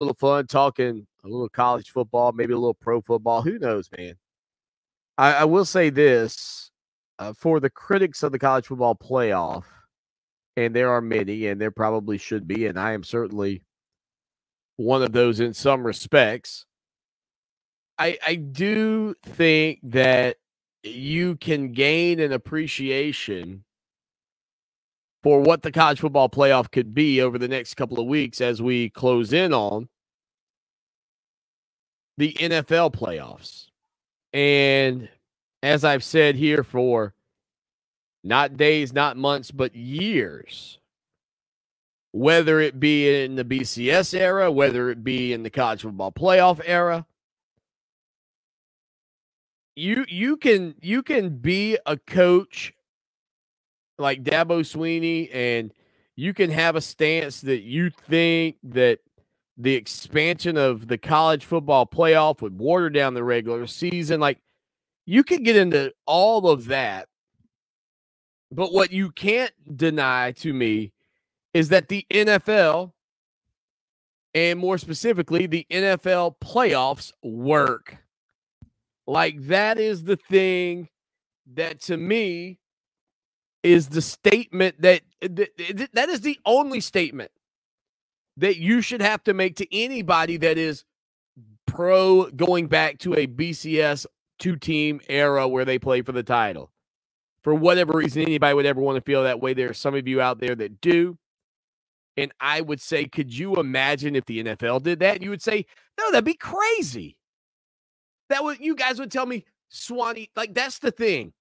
little fun talking a little college football, maybe a little pro football. Who knows, man? I will say this for the critics of the college football playoff, and there are many, and there probably should be, and I am certainly one of those in some respects. I do think that you can gain an appreciation for what the college football playoff could be over the next couple of weeks as we close in on the NFL playoffs. And as I've said here for not days, not months, but years, whether it be in the BCS era, whether it be in the college football playoff era, you can be a coach like Dabo Swanny, and you can have a stance that you think that the expansion of the college football playoff would water down the regular season. Like, you can get into all of that. But what you can't deny to me is that the NFL, and more specifically, the NFL playoffs work. Like, that is the thing that, to me, is the statement that is the only statement that you should have to make to anybody that is pro going back to a BCS two-team era where they play for the title. For whatever reason anybody would ever want to feel that way, there are some of you out there that do. And I would say, could you imagine if the NFL did that? You would say, no, that'd be crazy. You guys would tell me, Swanny, like, that's the thing.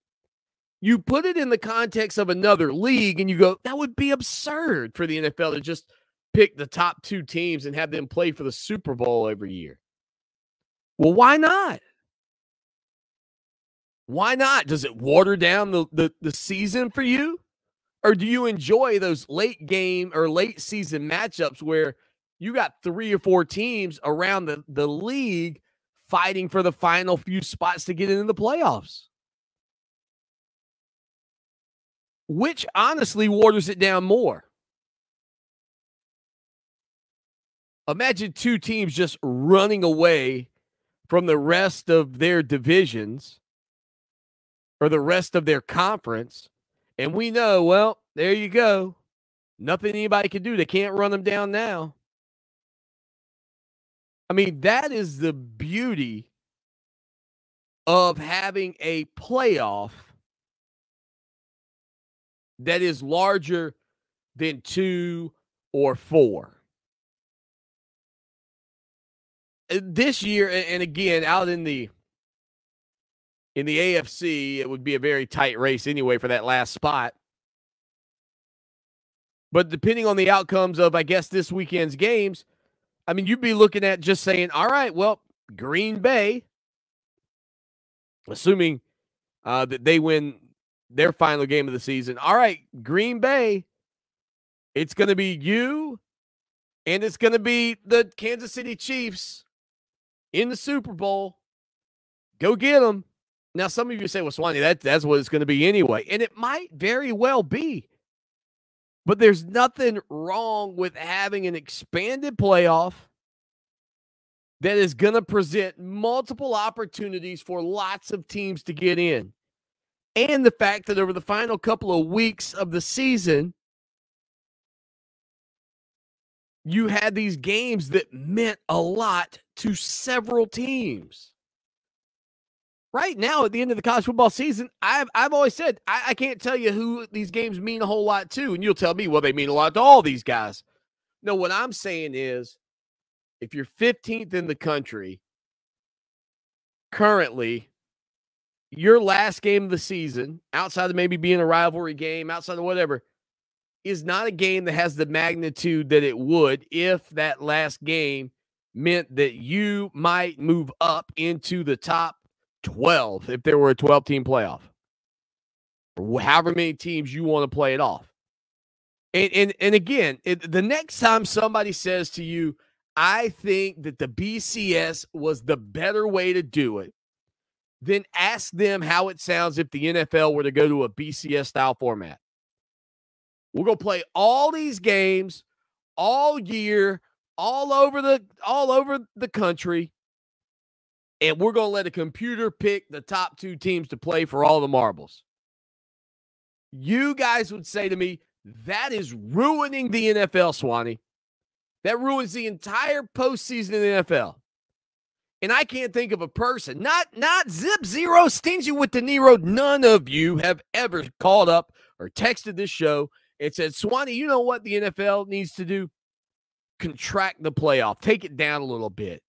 You put it in the context of another league and you go, that would be absurd for the NFL to just pick the top two teams and have them play for the Super Bowl every year. Well, why not? Why not? Does it water down the season for you? Or do you enjoy those late game or late season matchups where you got 3 or 4 teams around the league fighting for the final few spots to get into the playoffs? Which honestly waters it down more. Imagine 2 teams just running away from the rest of their divisions or the rest of their conference. And we know, well, there you go. Nothing anybody can do. They can't run them down now. I mean, that is the beauty of having a playoff that is larger than 2 or 4. This year, and again, out in the AFC, it would be a very tight race anyway for that last spot. But depending on the outcomes of, I guess, this weekend's games, I mean, you'd be looking at just saying, all right, well, Green Bay, assuming that they win their final game of the season. All right, Green Bay, it's going to be you and it's going to be the Kansas City Chiefs in the Super Bowl. Go get them. Now, some of you say, well, Swanny, that's what it's going to be anyway. And it might very well be. But there's nothing wrong with having an expanded playoff that is going to present multiple opportunities for lots of teams to get in. And the fact that over the final couple of weeks of the season, you had these games that meant a lot to several teams. Right now, at the end of the college football season, I've always said, I can't tell you who these games mean a whole lot to. And you'll tell me, well, they mean a lot to all these guys. No, what I'm saying is, if you're 15th in the country, currently, your last game of the season, outside of maybe being a rivalry game, outside of whatever, is not a game that has the magnitude that it would if that last game meant that you might move up into the top 12 if there were a 12-team playoff. Or however many teams you want to play it off. And again, the next time somebody says to you, I think that the BCS was the better way to do it, then ask them how it sounds if the NFL were to go to a BCS-style format. We're going to play all these games all year, all over the country, and we're going to let a computer pick the top 2 teams to play for all the marbles. You guys would say to me, that is ruining the NFL, Swanny. That ruins the entire postseason in the NFL. And I can't think of a person, not Zip Zero, Stingy with De Niro. None of you have ever called up or texted this show and said, Swanny, you know what the NFL needs to do? Contract the playoff. Take it down a little bit.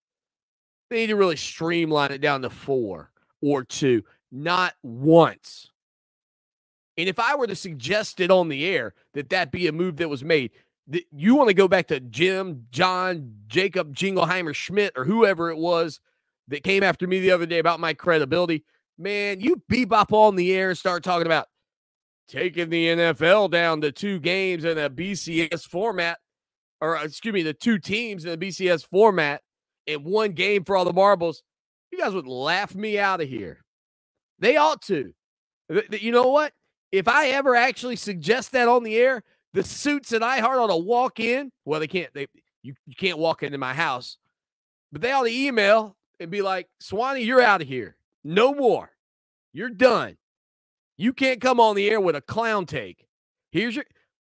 They need to really streamline it down to 4 or 2. Not once. And if I were to suggest it on the air that be a move that was made, that you want to go back to Jim, John, Jacob, Jingleheimer, Schmidt, or whoever it was that came after me the other day about my credibility, man, you bebop on the air and start talking about taking the NFL down to 2 games in a BCS format, or excuse me, the 2 teams in a BCS format in 1 game for all the marbles. You guys would laugh me out of here. They ought to. You know what? If I ever actually suggest that on the air, the suits at iHeart ought to walk in. Well, they can't. You can't walk into my house. But they ought to email and be like, Swanny, you're out of here. No more. You're done. You can't come on the air with a clown take. Here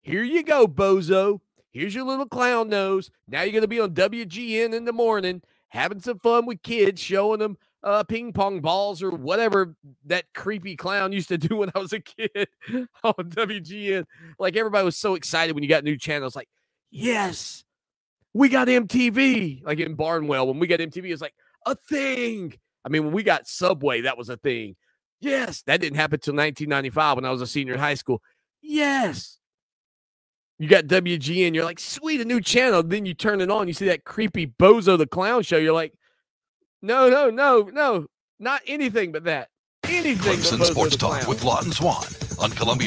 you go, bozo. Here's your little clown nose. Now you're going to be on WGN in the morning, having some fun with kids, showing them ping pong balls or whatever that creepy clown used to do when I was a kid on WGN. Like, everybody was so excited when you got new channels. Like, yes, we got MTV. Like in Barnwell, when we got MTV, it's like a thing. I mean, when we got Subway, that was a thing. Yes, that didn't happen until 1995 when I was a senior in high school. Yes. You got WGN, you're like, sweet, a new channel. Then you turn it on, you see that creepy Bozo the Clown show. You're like, no, not anything but that. Anything but Bozo Sports the Clown. Talk with Lawton Swan on Columbia.